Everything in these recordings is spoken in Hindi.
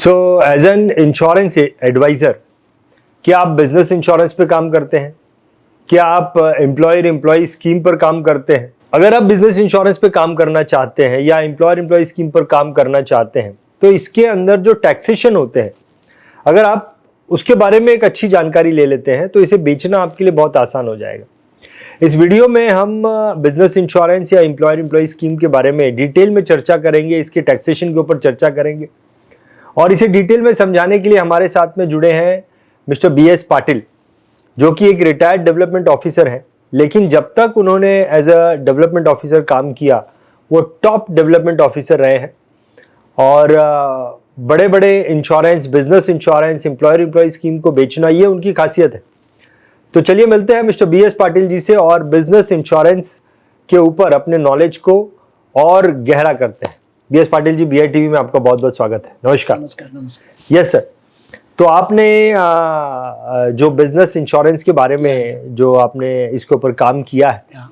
So as an insurance adviser, क्या आप बिजनेस इंश्योरेंस पे काम करते हैं? क्या आप एम्प्लॉयर एम्प्लॉय स्कीम पर काम करते हैं? अगर आप बिजनेस इंश्योरेंस पे काम करना चाहते हैं या एम्प्लॉयर एम्प्लॉय स्कीम पर काम करना चाहते हैं तो इसके अंदर जो टैक्सेशन होते हैं, अगर आप उसके बारे में एक अच्छी जानकारी ले लेते हैं तो इसे बेचना आपके लिए बहुत आसान हो जाएगा। इस वीडियो में हम बिजनेस इंश्योरेंस या एम्प्लॉयर एम्प्लॉय स्कीम के बारे में डिटेल में चर्चा करेंगे, इसके टैक्सेशन के ऊपर चर्चा करेंगे और इसे डिटेल में समझाने के लिए हमारे साथ में जुड़े हैं मिस्टर BS पाटिल, जो कि एक रिटायर्ड डेवलपमेंट ऑफिसर हैं, लेकिन जब तक उन्होंने एज अ डेवलपमेंट ऑफिसर काम किया वो टॉप डेवलपमेंट ऑफिसर रहे हैं और बड़े बड़े insurance, business insurance, employer employee scheme को बेचना, ये उनकी खासियत है। तो चलिए मिलते हैं मिस्टर BS पाटिल जी से और बिजनेस इंश्योरेंस के ऊपर अपने नॉलेज को और गहरा करते हैं। BS Patil ji, BI TV में आपका बहुत बहुत स्वागत है। नमस्कार। नमस्कार। Yes sir. तो आपने जो बिजनेस इंश्योरेंस के बारे में जो आपने इसके ऊपर काम किया है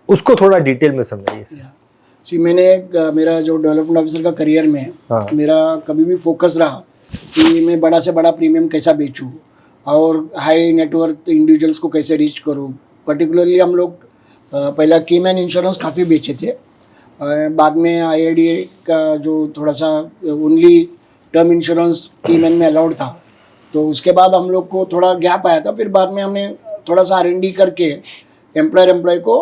उसको थोड़ा डिटेल में समझाइए। जी, मेरा जो डेवलपमेंट ऑफिसर का करियर में मेरा कभी भी फोकस रहा कि मैं बड़ा से बड़ा प्रीमियम कैसा बेचूं और हाई नेटवर्थ इंडिविजुअल्स को कैसे रीच करूं। पर्टिकुलरली हम लोग पहला कीमैन इंश्योरेंस काफ़ी बेचे थे, बाद में IRDA का जो थोड़ा सा ओनली टर्म इंश्योरेंस कीमैन में अलाउड था, तो उसके बाद हम लोग को थोड़ा गैप आया था। फिर बाद में हमने थोड़ा सा R&D करके एम्प्लॉयर एम्प्लॉय को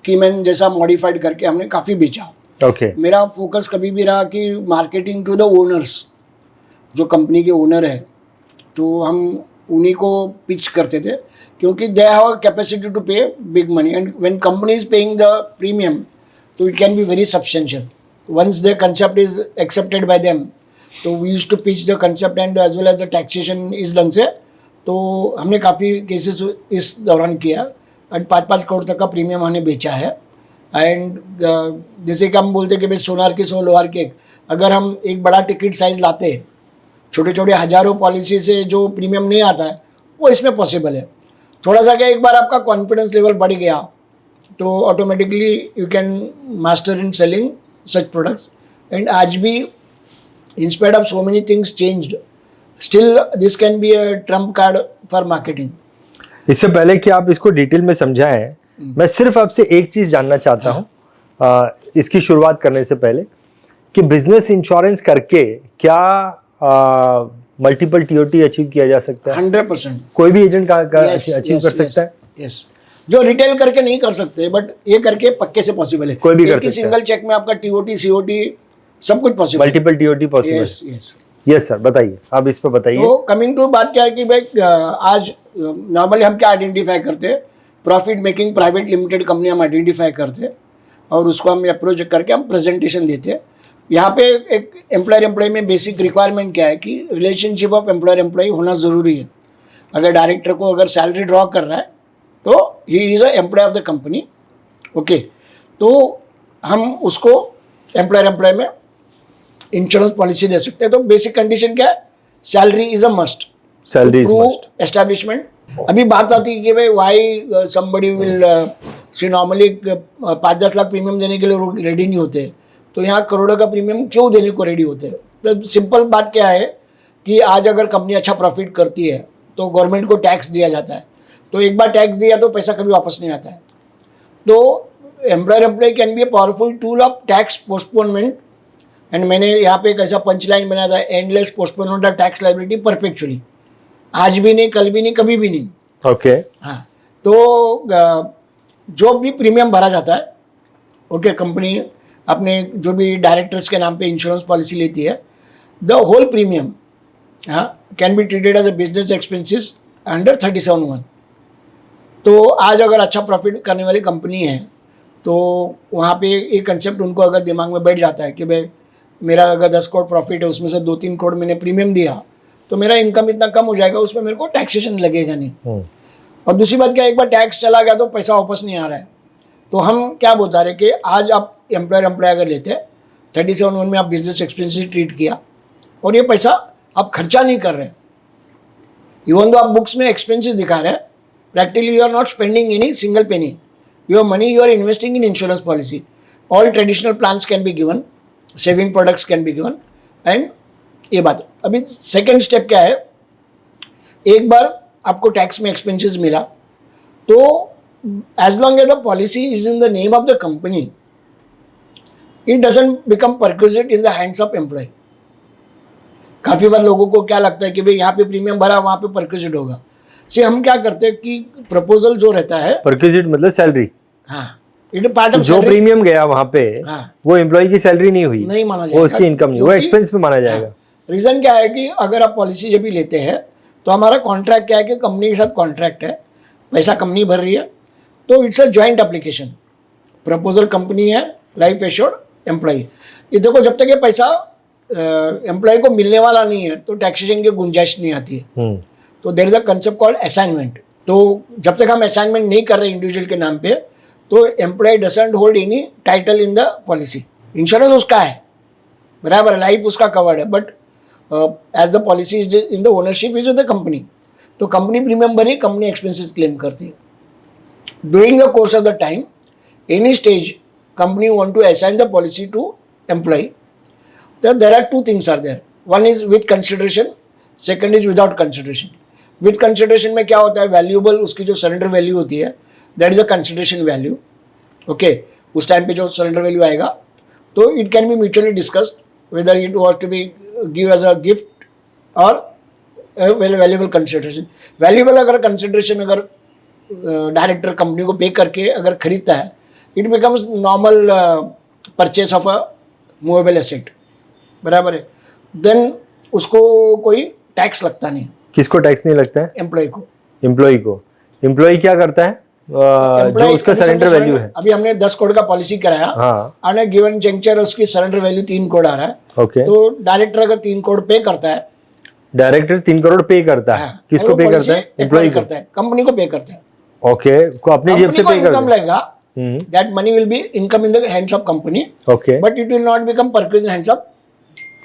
कीमैन जैसा मॉडिफाइड करके हमने काफ़ी बेचा। मेरा फोकस कभी भी रहा कि मार्केटिंग टू द ओनर्स, जो कंपनी के ओनर है, तो हम उन्हीं को पिच करते थे क्योंकि they have capacity to pay big money and when company is paying the premium तो it can be very substantial once the concept is accepted by them. तो we used to pitch the concept and as well as the taxation is done से। तो हमने काफ़ी केसेस इस दौरान किया एंड 5-5 करोड़ तक का प्रीमियम हमने बेचा है। एंड जैसे कि हम बोलते हैं कि भाई सोनार की 100 लोहार की 1, अगर हम एक बड़ा टिकट साइज लाते हैं, छोटे छोटे हजारों पॉलिसी से जो प्रीमियम नहीं आता है वो इसमें पॉसिबल है। थोड़ा सा क्या, एक बार आपका कॉन्फिडेंस लेवल बढ़ गया तो automatically you can master in selling such products. And आज भी in spite of so many things changed, still this can be a Trump card for marketing. इससे पहले कि आप इसको डिटेल में समझाएं, मैं सिर्फ आपसे एक चीज जानना चाहता हूं इसकी शुरुआत करने से पहले, कि बिजनेस इंश्योरेंस करके क्या मल्टीपल TOT अचीव किया जा सकता है? 100% कोई भी एजेंट अचीव कर सकता है? यस, जो रिटेल करके नहीं कर सकते बट ये करके पक्के से पॉसिबल है। कोई भी कर सकता है। सिंगल चेक में आपका TOT COT सब कुछ possible, multiple TOT possible. Yes sir, बताइए, आप इस पर बताइए। तो कमिंग टू बात क्या है कि भाई आज नॉर्मली हम क्या आइडेंटिफाई करते हैं, profit making private limited company हम आइडेंटिफाई करते हैं और उसको हम अप्रोच करके हम प्रेजेंटेशन देते हैं। यहाँ पे एक एम्प्लॉयर एम्प्लॉय में बेसिक रिक्वायरमेंट क्या है कि रिलेशनशिप ऑफ एम्प्लॉयर एम्प्लॉय होना ज़रूरी है। अगर डायरेक्टर को अगर सैलरी ड्रॉ कर रहा है तो ही is a employee of the company. Okay, तो हम उसको एम्प्लॉयर एम्प्लॉय में इंश्योरेंस पॉलिसी दे सकते हैं। तो बेसिक कंडीशन क्या है, salary is a must, salary is must, establishment. अभी बात आती है कि भाई why somebody will see, normally 5-10 lakh premium देने के लिए रेडी नहीं होते, तो यहाँ करोड़ों का प्रीमियम क्यों देने को रेडी होते हैं? तो सिंपल बात क्या है कि आज अगर कंपनी अच्छा प्रॉफिट करती है तो गवर्नमेंट को टैक्स दिया जाता है, तो एक बार टैक्स दिया तो पैसा कभी वापस नहीं आता है। तो employer employee can be a powerful tool of tax postponement. And मैंने यहाँ पे एक ऐसा पंचलाइन बनाया था, endless postponement of tax liability perpetually, आज भी नहीं, कल भी नहीं, कभी भी नहीं। ओके हाँ, तो जो भी प्रीमियम भरा जाता है, ओके, कंपनी अपने जो भी डायरेक्टर्स के नाम पे इंश्योरेंस पॉलिसी लेती है, the whole premium can be treated as a business expenses under 37(1). तो आज अगर अच्छा प्रॉफिट करने वाली कंपनी है तो वहाँ पे एक कंसेप्ट उनको अगर दिमाग में बैठ जाता है कि भाई मेरा अगर 10 करोड़ प्रॉफिट है, उसमें से 2-3 करोड़ मैंने प्रीमियम दिया तो मेरा इनकम इतना कम हो जाएगा, उसमें मेरे को टैक्सेशन लगेगा नहीं। और दूसरी बात क्या, एक बार टैक्स चला गया तो पैसा वापस नहीं आ रहा है। तो हम क्या बता रहे कि आज आप एम्प्लॉयर एम्प्लॉय अगर लेते हैं 37(1) में आप बिजनेस एक्सपेंसेस ट्रीट किया और ये पैसा आप खर्चा नहीं कर रहे, इवन तो आप बुक्स में एक्सपेंसेस दिखा रहे हैं, practically you are not spending any single penny, your money you are investing in insurance policy. All traditional plans can be given, saving products can be given, and ये बात। अभी सेकेंड स्टेप क्या है, एक बार आपको टैक्स में एक्सपेंसेस मिला तो as long as the policy is in the name of the company, it doesn't become perquisite in the hands of employee. काफ़ी बार लोगों को क्या लगता है कि भाई यहाँ पे प्रीमियम भरा वहाँ पे परक्विजिट होगा। से हम क्या करते हैं कि प्रपोजल जो रहता है, परक्विजिट मतलब सैलरी, हाँ, इट पार्ट ऑफ जो प्रीमियम गया वहाँ पे, हाँ, वो एम्प्लॉय की सैलरी नहीं हुई, नहीं माना जाएगा, वो उसकी इनकम नहीं, वो एक्सपेंस में माना जाएगा। रीजन क्या है कि अगर आप पॉलिसी जब भी लेते हैं तो हमारा कॉन्ट्रैक्ट क्या है कि कंपनी के साथ कॉन्ट्रैक्ट है, पैसा कंपनी भर रही है, तो it's a joint application. Proposal company है, लाइफ एश्योर्ड एम्प्लॉय। ये देखो, जब तक ये पैसा एम्प्लॉय को मिलने वाला नहीं है तो टैक्सेशन की गुंजाइश नहीं आती है। तो there is a concept called assignment. तो जब तक हम असाइनमेंट नहीं कर रहे इंडिविजुअल के नाम पे, तो employee doesn't hold any title in the policy. Insurance उसका है, बराबर, लाइफ उसका कवर्ड है, but as the policy is in the ownership is the company. तो कंपनी प्रीमियम भरी, कंपनी एक्सपेंसेस क्लेम करती है। During the course of the time, any stage company want to assign the policy to employee, then there are two things are there. One is with consideration, second is without consideration. With consideration में क्या होता है, वैल्यूएबल उसकी जो सरेंडर वैल्यू होती है, that is a consideration value. Okay, उस टाइम पे जो सरेंडर वैल्यू आएगा, तो it can be mutually discussed whether it was to be give as a gift और वैल्यूएबल कंसिडरेशन। वैल्यूएबल अगर कंसिडरेशन अगर डायरेक्टर कंपनी को पे करके अगर खरीदता है, it becomes normal purchase of a movable asset, बराबर है। देन उसको कोई टैक्स लगता नहीं। किसको टैक्स नहीं लगता है? एम्प्लॉय को। एम्प्लॉय को। एम्प्लॉय क्या करता है? जो उसका सरेंडर वैल्यू है। अभी हमने 10 करोड़ का पॉलिसी कराया, हाँ, और गिवन जंक्चर उसकी सरेंडर वैल्यू 3 करोड़ आ रहा है। ओके, तो डायरेक्टर अगर 3 करोड़ पे करता है, डायरेक्टर 3 करोड़ पे करता है, किसको पे करता है? एम्प्लॉय को करता है, कंपनी को पे करता है। ओके, को अपनी जेब से पे करता है। लगेगा, that money will be income in the hands of company, okay, but it will not become purchase in hands of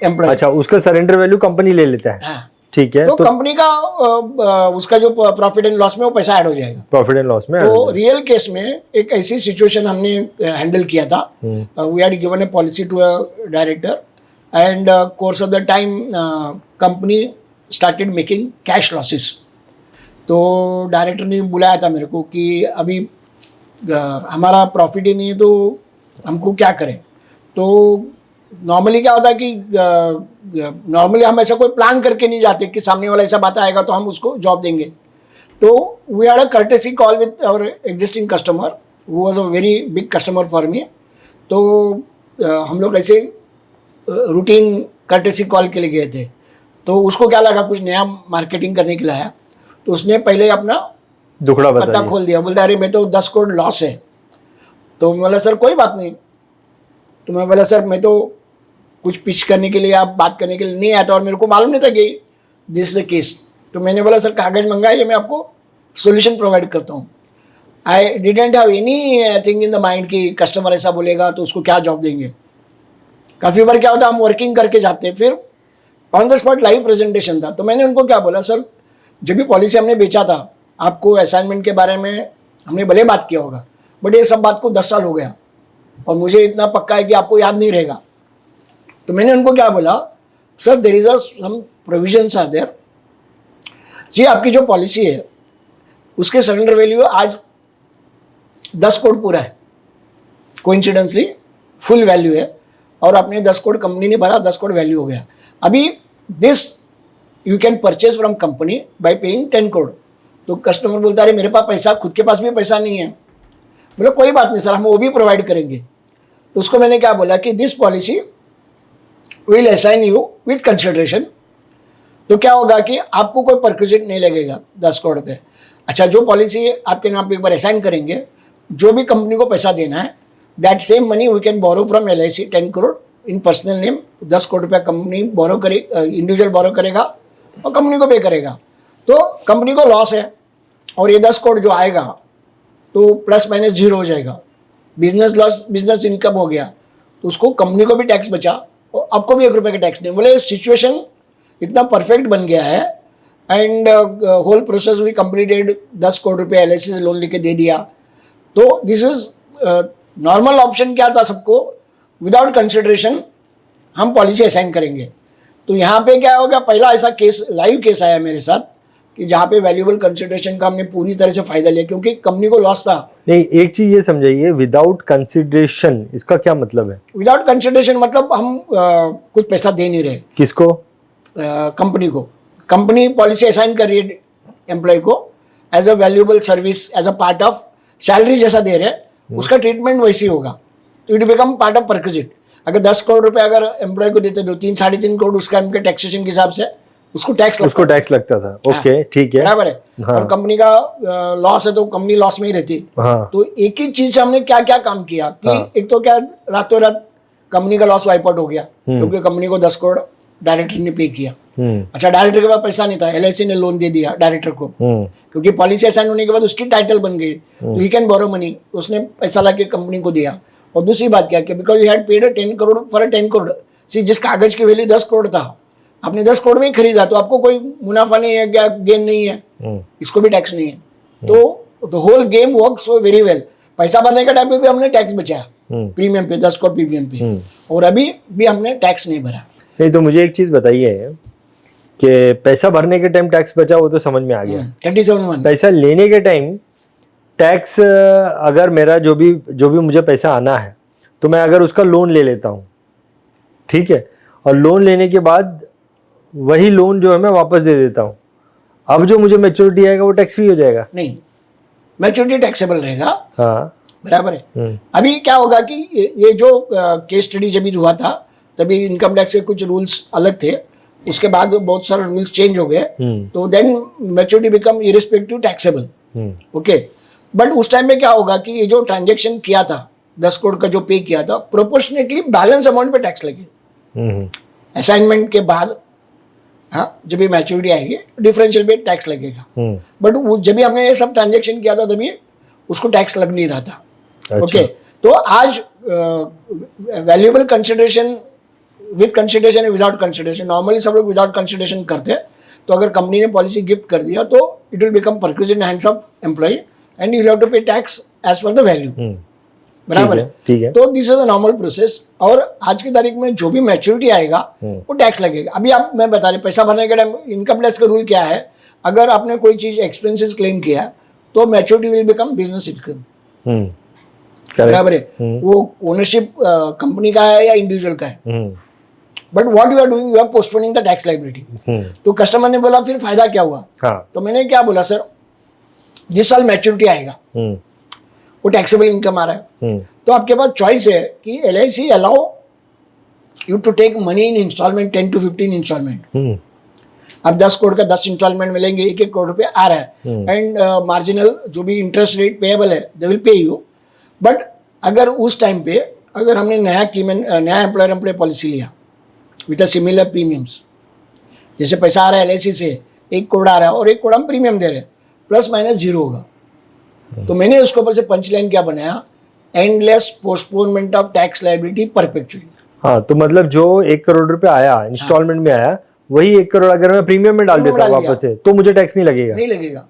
employee. अच्छा, उसका सरेंडर वैल्यू कंपनी ले लेता है। हाँ, ठीक है। तो कंपनी का उसका जो प्रॉफिट एंड लॉस में वो पैसा ऐड हो जाएगा। प्रॉफिट एंड लॉस में। तो रियल केस में एक ऐसी सिचुएशन हमने हैंडल किया था। We had given a policy to a director, and course of the time company started making cash losses. तो डायरेक्टर ने बुलाया था मेरे को कि अभी हमारा प्रॉफिट ही नहीं है, तो हमको क्या करें। तो नॉर्मली क्या होता है कि नॉर्मली हम ऐसा कोई प्लान करके नहीं जाते कि सामने वाला ऐसा बात आएगा तो हम उसको जॉब देंगे। तो we had a courtesy call with our existing customer, वो was a very big customer for me. तो हम लोग ऐसे रूटीन कर्टेसी कॉल के लिए गए थे। तो उसको क्या लगा, कुछ नया मार्केटिंग करने के लिए आया, तो उसने पहले अपना दुखड़ा पता खोल दिया। बोलता अरे मैं तो 10 करोड़ लॉस है। तो मैं बोला सर कोई बात नहीं। तो मैं बोला सर मैं तो कुछ पिच करने के लिए, आप बात करने के लिए नहीं आया था, और मेरे को मालूम नहीं था कि दिस इज द केस। तो मैंने बोला सर कागज मंगाइए, मैं आपको सोल्यूशन प्रोवाइड करता हूँ। I didn't have any thing in the mind कि कस्टमर ऐसा बोलेगा तो उसको क्या जॉब देंगे। काफ़ी बार क्या होता है, हम वर्किंग करके जाते हैं, फिर on the spot live presentation था। तो मैंने उनको क्या बोला, सर जब भी पॉलिसी हमने बेचा था, आपको असाइनमेंट के बारे में हमने भले बात किया होगा, बट ये सब बात को 10 साल हो गया और मुझे इतना पक्का है कि आपको याद नहीं रहेगा। तो मैंने उनको क्या बोला, sir there is some provisions are there. जी आपकी जो पॉलिसी है उसके सरेंडर वैल्यू आज 10 करोड़ पूरा है, कोइंसिडेंसली फुल वैल्यू है, और आपने 10 करोड़ कंपनी ने भरा, 10 करोड़ वैल्यू हो गया। अभी this you can purchase from company by paying 10 crore. तो कस्टमर बोलता है मेरे पास पैसा, खुद के पास भी पैसा नहीं है। बोला कोई बात नहीं सर, हम वो भी प्रोवाइड करेंगे। तो उसको मैंने क्या बोला कि this policy will assign you with consideration. तो क्या होगा कि आपको कोई परक्विजिट नहीं लगेगा 10 करोड़ पे। अच्छा, जो पॉलिसी आपके नाम पे एक बार असाइन करेंगे, जो भी कंपनी को पैसा देना है, that same money we can borrow from LIC 10 crore in personal name. 10 crore रुपया कंपनी बोरो करे, इंडिविजुअल बोरो करेगा और कंपनी को पे करेगा। तो कंपनी को लॉस है, और ये 10 करोड़ जो आएगा तो प्लस माइनस 0 हो जाएगा। बिजनेस लॉस, बिजनेस इनकम हो गया, तो उसको कंपनी को भी टैक्स बचा और आपको भी 1 रुपये का टैक्स नहीं। बोले सिचुएशन इतना परफेक्ट बन गया है, एंड होल प्रोसेस भी कंप्लीटेड। 10 करोड़ रुपये LIC से लोन लेके दे दिया। तो दिस इज नॉर्मल ऑप्शन क्या था सबको, विदाउट कंसिडरेशन हम पॉलिसी असाइन करेंगे। तो यहाँ पे क्या होगा, पहला ऐसा केस, लाइव केस आया मेरे साथ कि जहाँ पे वैल्यूएबल कंसिडरेशन का हमने पूरी तरह से फायदा लिया, क्योंकि कंपनी को लॉस था। नहीं, एक चीज ये समझाइए, विदाउट कंसिडरेशन इसका क्या मतलब है? विदाउट कंसिडरेशन मतलब हम कुछ पैसा दे नहीं रहे। किसको? कंपनी को। कंपनी पॉलिसी असाइन कर रही है एम्प्लॉय को as a valuable service, as a part of salary जैसा दे रहे हैं, उसका ट्रीटमेंट वैसे ही होगा। तो it become part of perquisite. अगर 10 करोड़ रुपए अगर एम्प्लॉय को देते, 2-3 साढ़े 3 करोड़ उसका उनके टैक्सेशन के हिसाब से उसको टैक्स लगता था। ओके, ठीक है, बराबर है। हाँ। और कंपनी का लॉस है तो कंपनी लॉस में ही रहती। हाँ। तो एक ही चीज से हमने क्या क्या काम किया कि हाँ। एक तो क्या, रातों रात कंपनी का लॉस वाइप आउट हो गया, क्योंकि कंपनी को 10 करोड़ डायरेक्टर ने पे किया। अच्छा, डायरेक्टर के पास पैसा नहीं था, एलआईसी ने लोन दे दिया डायरेक्टर को, क्योंकि पॉलिसी असाइन होने के बाद उसकी टाइटल बन गई, तो ही कैन बोरो मनी, उसने पैसा लाके कंपनी को दिया। और दूसरी बात क्या कि because you had paid 10 crore for 10 crore, सी जिस कागज की वैल्यू 10 करोड़ था, आपने 10 करोड़ में ही खरीदा, तो आपको कोई मुनाफा नहीं है, क्या गेन नहीं है, इसको भी टैक्स नहीं है। तो the whole game work so very well. पैसा भरने के टाइम पे भी हमने टैक्स बचाया प्रीमियम पे, 10 करोड़ प्रीमियम पे, और अभी भी हमने टैक्स नहीं भरा। नहीं, तो मुझे एक चीज बताइए कि पैसा भरने के टाइम टैक्स बचा, वो तो समझ में आ गया। 37(1) पैसा लेने के टाइम टैक्स, अगर मेरा जो भी मुझे पैसा आना है, तो मैं अगर उसका लोन ले लेता हूँ, ठीक है, और लोन लेने के बाद वही लोन जो है मैं वापस दे देता हूँ, अब जो मुझे मैच्योरिटी आएगा वो टैक्स फ्री हो जाएगा? नहीं, मैच्योरिटी टैक्सेबल रहेगा। हाँ, बराबर है। अभी क्या होगा कि ये जो केस स्टडी जब भी हुआ था, तभी इनकम टैक्स के कुछ रूल्स अलग थे, उसके बाद बहुत सारे रूल्स चेंज हो गए, तो then maturity become irrespective taxable. Okay, but उस टाइम में क्या होगा कि ये जो ट्रांजेक्शन किया था, 10 करोड़ का जो पे किया था, प्रोपोर्शनेटली बैलेंस अमाउंट पे टैक्स लगेगा। असाइनमेंट के बाद, हाँ, जब भी मैच्योरिटी आएगी डिफरेंशियल पे टैक्स लगेगा। बट जब भी हमने ये सब ट्रांजेक्शन किया था तभी उसको टैक्स लग नहीं रहा था। अच्छा। ओके, तो आज वैल्यूएबल कंसिडरेशन, विद कंसिडरेशन या विदाउट कंसिडरेशन, नॉर्मली सब लोग विदाउट कंसिडरेशन करते हैं। तो अगर कंपनी ने पॉलिसी गिफ्ट कर दिया तो it will become perquisite in hands of employee and you have to pay tax as per the value. बराबर है, ठीक है। तो this is the normal process. और आज की तारीख में जो भी मैच्योरिटी आएगा वो टैक्स लगेगा। अभी आप, मैं बता रही, पैसा भरने के टाइम इनकम टैक्स का रूल क्या है, अगर आपने कोई चीज एक्सपेंसेस क्लेम किया तो maturity will become business income. बराबर है, वो ओनरशिप कंपनी का है या इंडिविजुअल का है, but what you are doing, you are postponing the tax liability. तो कस्टमर ने बोला फिर फायदा क्या हुआ? तो मैंने क्या बोला, सर जिस साल मैच्योरिटी आएगा वो टैक्सेबल इनकम आ रहा है, तो आपके पास चॉइस है कि LIC allow you to take money in instalment, 10 to 15 instalment. अब 10 करोड़ का 10 इंस्टॉलमेंट मिलेंगे, 1-1 करोड़ रुपए आ रहा है, एंड मार्जिनल जो भी इंटरेस्ट रेट पेएबल है they will pay you. But अगर उस टाइम पे अगर हमने नया एम्प्लॉयर पॉलिसी लिया विद सिमिलर प्रीमियम्स, जैसे पैसा आ रहा है LIC से 1 करोड़ आ रहा है और 1 करोड़ हम प्रीमियम दे रहे हैं, प्लस माइनस 0 होगा। तो मैंने उसके ऊपर से पंचलाइन क्या बनाया, endless postponement of tax liability perpetually. हाँ, तो मतलब जो 1 करोड़ रुपए आया इंस्टॉलमेंट में आया, वही 1 करोड़ अगर मैं प्रीमियम में डाल देता वापस से, तो मुझे टैक्स नहीं लगेगा? नहीं लगेगा,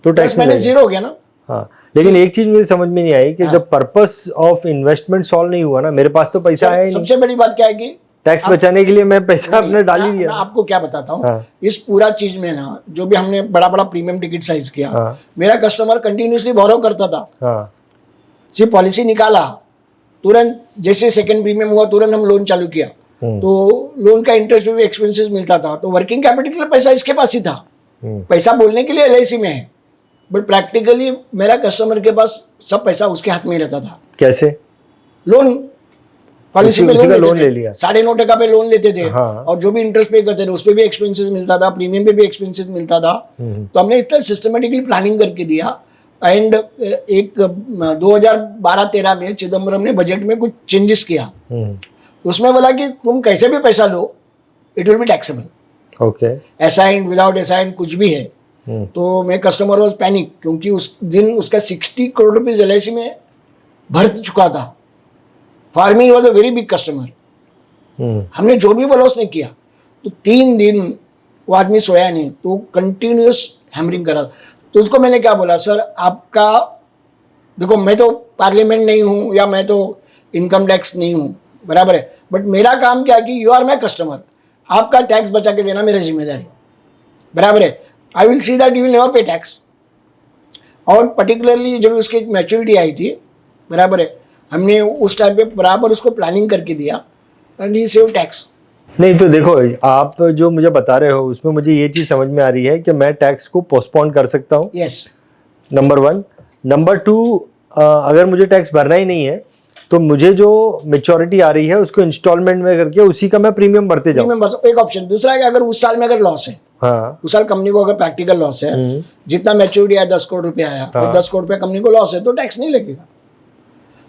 तो टैक्स मैंने 0 हो गया ना। हाँ, लेकिन एक चीज मुझे समझ में नहीं आई कि जब पर्पस ऑफ इन्वेस्टमेंट सॉल्व नहीं हुआ ना, मेरे पास तो पैसा है, सबसे बड़ी बात क्या है कि टैक्स बचाने के लिए मैं पैसा अपने डाल ही दिया। आपको क्या बताता हूँ, इस पूरा चीज में ना, जो भी हमने बड़ा बड़ा प्रीमियम टिकट साइज किया, मेरा कस्टमर कंटिन्यूसली बोरो करता था। सिर्फ पॉलिसी निकाला, तुरंत जैसे सेकंड प्रीमियम हुआ तुरंत हम लोन चालू किया, तो लोन का इंटरेस्ट भी एक्सपेंसेस मिलता था, तो वर्किंग कैपिटल के लिए पैसा इसके पास ही था। पैसा बोलने के लिए LIC में है, बट प्रैक्टिकली मेरा कस्टमर के पास सब पैसा उसके हाथ में ही रहता था। कैसे? लोन, पॉलिसी पे लोन ले लिया, 9.5% पे लोन लेते थे। हाँ। और जो भी इंटरेस्ट पे करते थे उस पे भी एक्सपेंसेस मिलता था, प्रीमियम पे भी एक्सपेंसेस मिलता था। तो हमने इतना सिस्टमेटिकली प्लानिंग करके दिया। एंड एक 2012-13 में चिदम्बरम ने बजट में कुछ चेंजेस किया, उसमें बोला कि तुम कैसे भी पैसा लो it will be taxable. Okay, assigned without assigned कुछ भी है। तो मैं कस्टमर वाज पैनिक, क्योंकि उस दिन उसका 60 करोड़ रुपीज LIC में भर चुका था। For me was a very big customer. हमने जो भी बोला उसने किया। तो 3 दिन वो आदमी सोया नहीं, तो कंटिन्यूस हैमरिंग करा। तो उसको मैंने क्या बोला, सर आपका देखो, मैं तो पार्लियामेंट नहीं हूँ या मैं तो इनकम टैक्स नहीं हूँ, बराबर है, बट मेरा काम क्या कि यू आर माई कस्टमर, आपका टैक्स बचा के देना मेरी जिम्मेदारी, बराबर है। I will see that you will never पे टैक्स। और पर्टिकुलरली जब उसकी एक मैच्योरिटी आई थी, बराबर है, हमने उस टाइम पे बराबर उसको प्लानिंग करके दिया एंड ही सेव टैक्स। नहीं तो देखो, आप जो मुझे बता रहे हो उसमें मुझे ये चीज समझ में आ रही है कि मैं टैक्स को पोस्टपोन कर सकता हूँ, यस। नंबर 1। नंबर 2, अगर मुझे टैक्स भरना ही नहीं है तो मुझे जो मेच्योरिटी आ रही है उसको इंस्टॉलमेंट में करके उसी का मैं प्रीमियम भरते जाऊँ। एक ऑप्शन। दूसरा है कि अगर उस साल में अगर लॉस है, हाँ, उस साल कंपनी को अगर प्रैक्टिकल लॉस है, जितना मैच्योरिटी आया 10 करोड़ रुपया आया और 10 करोड़ रुपया कंपनी को लॉस है तो टैक्स नहीं लगेगा।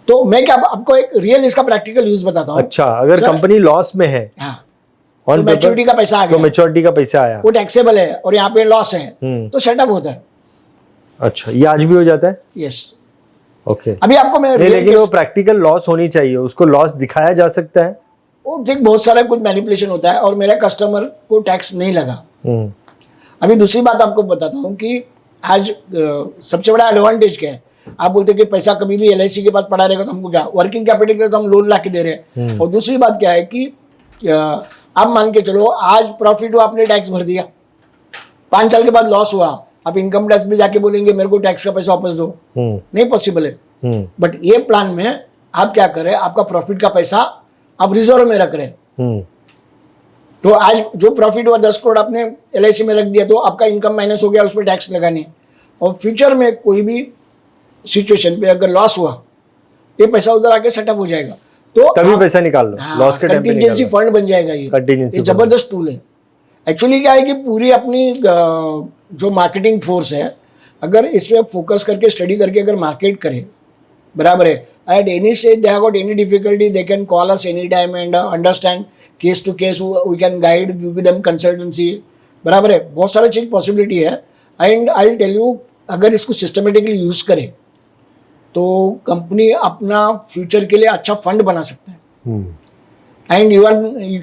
तो मैं क्या आपको एक रियल इसका प्रैक्टिकल यूज बताता हूँ। अच्छा, अगर कंपनी लॉस में है, हाँ, तो मैच्योरिटी का पैसा आ तो गया, मैच्योरिटी का पैसा आया, वो टैक्सेबल है और यहाँ पे लॉस है तो सेटअप होता है। अच्छा, ये आज भी हो जाता है? यस। ओके। अभी आपको मैं लेकिन वो प्रैक्टिकल लॉस होनी चाहिए, उसको लॉस दिखाया जा सकता है। वो देख बहुत सारा कुछ मैनिपुलेशन होता है और मेरे कस्टमर को टैक्स नहीं लगा। अभी दूसरी बात आपको बताता हूँ कि आज सबसे बड़ा एडवांटेज क्या है। आप बोलते हैं कि पैसा कभी भी LIC के पास पड़ा रहेगा तो हमको क्या, वर्किंग कैपिटल के लिए तो हम लोन ला के दे रहे हैं। और दूसरी बात क्या है कि आप मान के चलो आज प्रॉफिट हुआ, आपने टैक्स भर दिया, 5 साल के बाद लॉस हुआ, आप इनकम टैक्स में जाके बोलेंगे मेरे को टैक्स का पैसा वापस दो, नहीं पॉसिबल है। बट ये प्लान में आप क्या करें, आपका प्रॉफिट का पैसा आप रिजर्व में रख रहे हैं। तो आज जो प्रॉफिट हुआ 10 करोड़ आपने LIC में रख दिया तो आपका इनकम माइनस हो गया, उस पर टैक्स लगाने। और फ्यूचर में कोई भी सिचुएशन पे अगर लॉस हुआ, ये पैसा उधर आके सेटअप हो जाएगा, तो तभी पैसा निकाल लो, लॉस के टाइम पे कंटिजेंसी फंड बन जाएगा। ये जबरदस्त टूल है। एक्चुअली क्या है कि पूरी अपनी जो मार्केटिंग फोर्स है, अगर इसमें फोकस करके स्टडी करके अगर मार्केट करे, बराबर है, at any stage they have got any difficulty they can call us any time and understand case to case, we can guide, give them consultancy, बराबर है, बहुत सारी चीज पॉसिबिलिटी है। And I will tell you, अगर इसको सिस्टमेटिकली यूज करे तो कंपनी अपना फ्यूचर के लिए अच्छा फंड बना सकता है। And you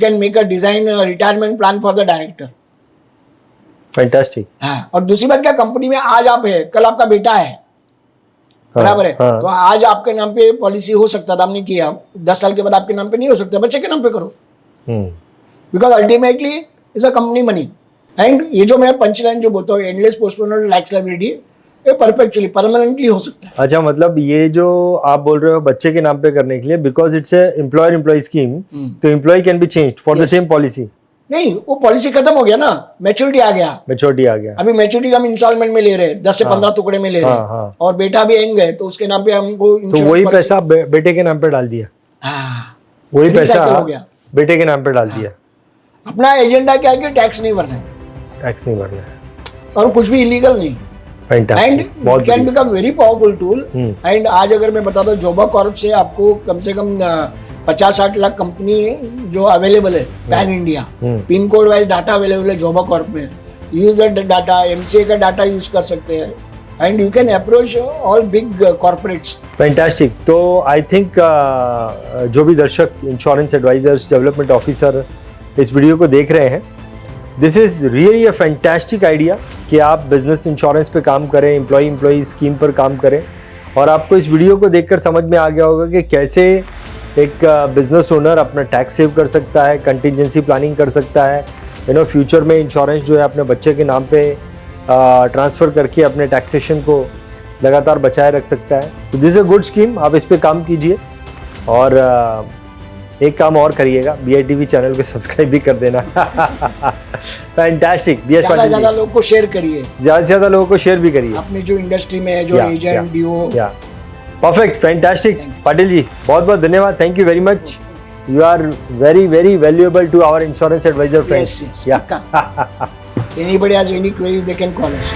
can make a design retirement plan for the director. Fantastic. हाँ, और दूसरी बात क्या, कंपनी में आज आप है, कल आपका बेटा है, बराबर है, तो आज आपके नाम पे पॉलिसी हो सकता था, आपने किया, 10 साल के बाद आपके नाम पे नहीं हो सकता, बच्चे के नाम पे करो, because ultimately is a company money. And ये जो मैं पंचलाइन जो बोलता हूँ, एंडलेस पोस्टपोनमेंट टैक्स लायबिलिटी, ये परपेचुअली परमानेंटली हो सकता है। अच्छा, मतलब ये जो आप बोल रहे हो बच्चे के नाम पे करने के लिए, because it's a employer employee scheme, तो employee can be changed for the same policy. नहीं, वो पॉलिसी खत्म हो गया ना, मैच्योरिटी आ गया। मैच्योरिटी आ गया। अभी मैच्योरिटी हम इंस्टॉलमेंट में ले रहे हैं, 10 से 15 टुकड़े में ले रहे हैं, और बेटा भी आएंगे तो उसके नाम पे हमको, तो वही पैसा बेटे के नाम पे डाल दिया, वही पैसा हो गया, बेटे के नाम पे डाल दिया। अपना एजेंडा क्या है कि टैक्स नहीं भरना है, टैक्स नहीं भरना है, और कुछ भी इलीगल नहीं। And it can become very powerful tool. And आज अगर मैं बताता हूँ, जोबा कॉर्प से आपको कम से कम 50-60 लाख कंपनी जो अवेलेबल है pan India, pin code wise data available है जोबा कॉर्प में। यूज दैट डाटा, MCA का डाटा यूज कर सकते हैं, and you can approach all big corporates. Fantastic. तो आई थिंक जो भी दर्शक इंश्योरेंस एडवाइजर्स, डेवलपमेंट ऑफिसर इस वीडियो को देख रहे हैं, this is really a fantastic idea कि आप बिजनेस इंश्योरेंस पे काम करें, एम्प्लॉय स्कीम पर काम करें। और आपको इस वीडियो को देखकर समझ में आ गया होगा कि कैसे एक बिजनेस ओनर अपना टैक्स सेव कर सकता है, कंटिजेंसी प्लानिंग कर सकता है, फ्यूचर में इंश्योरेंस जो है अपने बच्चे के नाम पे ट्रांसफ़र करके अपने टैक्सेशन को लगातार बचाए रख सकता है। तो this is a good scheme, आप इस पर काम कीजिए। और एक काम और करिएगा, BITV चैनल को सब्सक्राइब भी कर देना। फैंटास्टिक। BS पाटिल, ज़्यादा लोगों को शेयर करिए, ज़्यादा से ज़्यादा लोगों को शेयर भी करिए, अपने जो इंडस्ट्री में है, जो agent DO। Perfect, fantastic. Patil ji, बहुत बहुत धन्यवाद, thank you very much. You are very, very valuable to our insurance advisor friends. Yes. Anybody has any queries, they can call us.